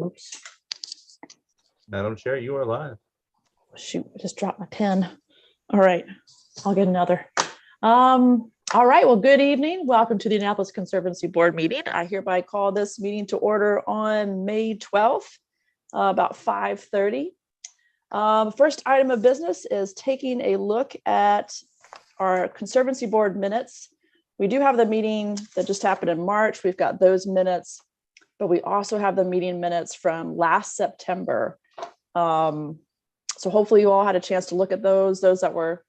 Oops. Madam Chair, you are live. Shoot, I just dropped my pen. All right, I'll get another. All right, well, good evening. Welcome to the Annapolis Conservancy Board meeting. I hereby call this meeting to order on May 12th, about 5:30. First item of business is taking a look at our Conservancy Board minutes. We do have the meeting that just happened in March. We've got those minutes, but we also have the meeting minutes from last September. So hopefully you all had a chance to look at those that were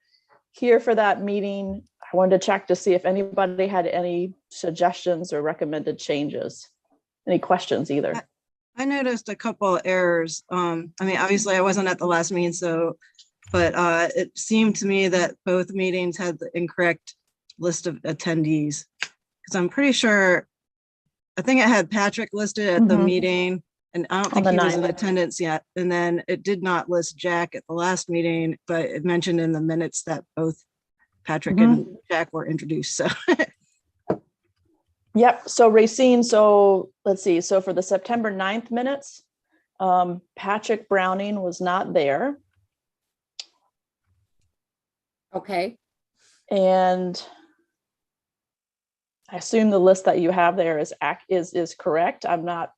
here for that meeting. I wanted to check to see if anybody had any suggestions or recommended changes. Any questions either? I noticed a couple of errors. I mean, obviously I wasn't at the last meeting, but it seemed to me that both meetings had the incorrect list of attendees. Because I'm pretty sure, I think I had Patrick listed at the meeting, and I don't think he was in attendance yet. And then it did not list Jack at the last meeting, but it mentioned in the minutes that both Patrick and Jack were introduced. So Yep. So Racine, so let's see. So for the September 9th minutes, Patrick Browning was not there. Okay. And I assume the list that you have there is correct. I'm not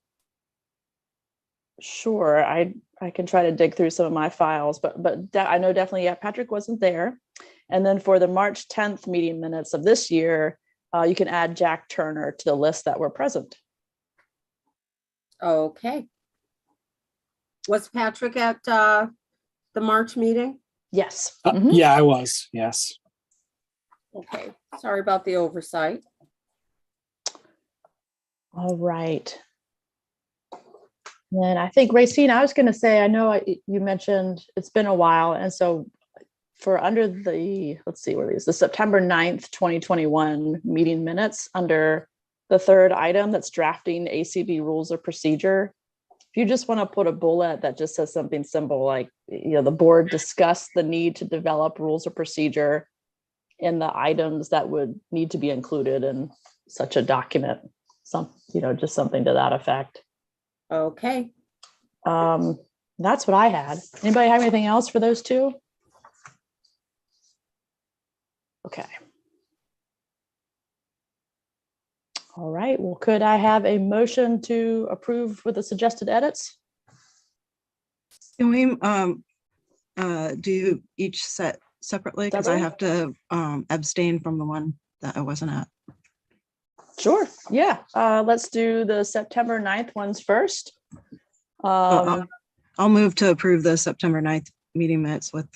sure. I can try to dig through some of my files, but I know definitely, yeah, Patrick wasn't there. And then for the March 10th meeting minutes of this year, you can add Jack Turner to the list that were present. Okay. Was Patrick at the March meeting? Yes. Yeah, I was. Yes. Okay. Sorry about the oversight. All right. And I think Racine, I was going to say, I know you mentioned it's been a while. And so for under the, let's see where these, the September 9th, 2021 meeting minutes, under the third item that's drafting ACB rules of procedure, if you just want to put a bullet that just says something simple like, the board discussed the need to develop rules of procedure in the items that would need to be included in such a document, just something to that effect. Okay. That's what I had. Anybody have anything else for those two? Okay. All right. Well, could I have a motion to approve with the suggested edits? can we do each set separately? Because I have to abstain from the one that I wasn't at. Sure. Yeah. Let's do the September 9th ones first. I'll move to approve the September 9th meeting minutes with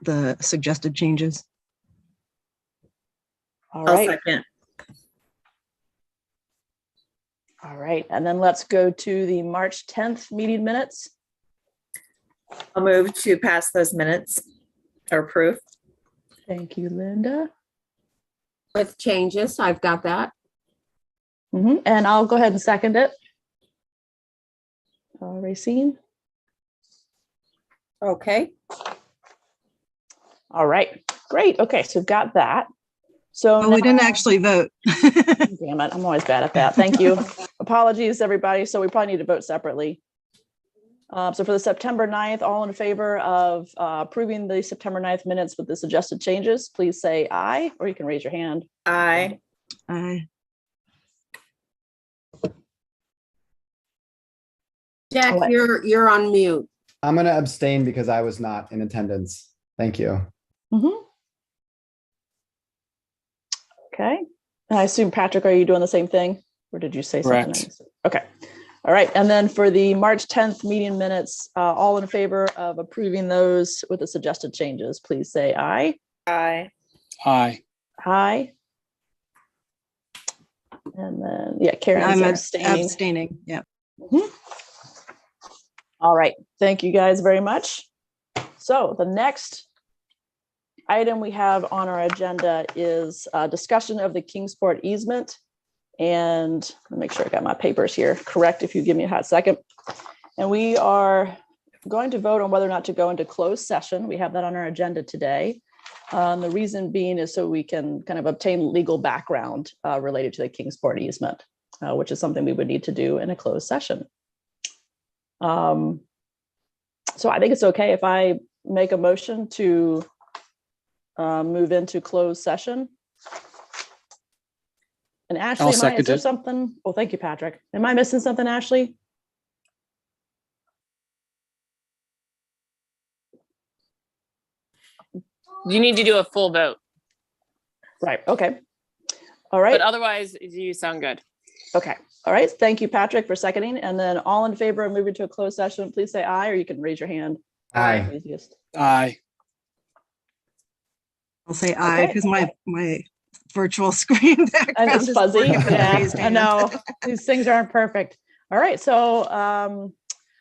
the suggested changes. All right. I'll second. All right. And then let's go to the March 10th meeting minutes. I'll move to pass those minutes or approve. Thank you, Linda. With changes, I've got that. And I'll go ahead and second it. Racine. Okay. All right. Great. Okay. So we've got that. So Oh, we didn't actually vote. damn it. I'm always bad at that. Thank you. Apologies, everybody. So we probably need to vote separately. So for the September 9th, all in favor of approving the September 9th minutes with the suggested changes, please say aye, or you can raise your hand. Aye. Aye. Jack, What? you're on mute. I'm going to abstain because I was not in attendance. Thank you. Okay. And I assume, Patrick, are you doing the same thing? Or did you say something? Correct. Okay. All right. And then for the March 10th meeting minutes, all in favor of approving those with the suggested changes, please say aye. Aye. Aye. Aye. And then, yeah, Karen's I'm abstaining. abstaining. Yeah. All right. Thank you guys very much. So the next item we have on our agenda is a discussion of the Kingsport easement. And let me make sure I got my papers here correct, if you give me a hot second. And we are going to vote on whether or not to go into closed session. We have that on our agenda today. The reason being is so we can kind of obtain legal background related to the Kingsport easement, which is something we would need to do in a closed session. So I think it's okay if I make a motion to move into closed session. And Ashley, is second there it. something? Oh, thank you, Patrick. Am I missing something, Ashley? You need to do a full vote, Right. Okay. All right. but otherwise you sound good. Okay. All right. Thank you, Patrick, for seconding. And then all in favor of moving to a closed session, please say aye, or you can raise your hand. Aye. Easiest. Aye. I'll say aye Okay. because my virtual screen And background it's is fuzzy. blurry with a Yeah, raised I hand. know. These things aren't perfect. All right. So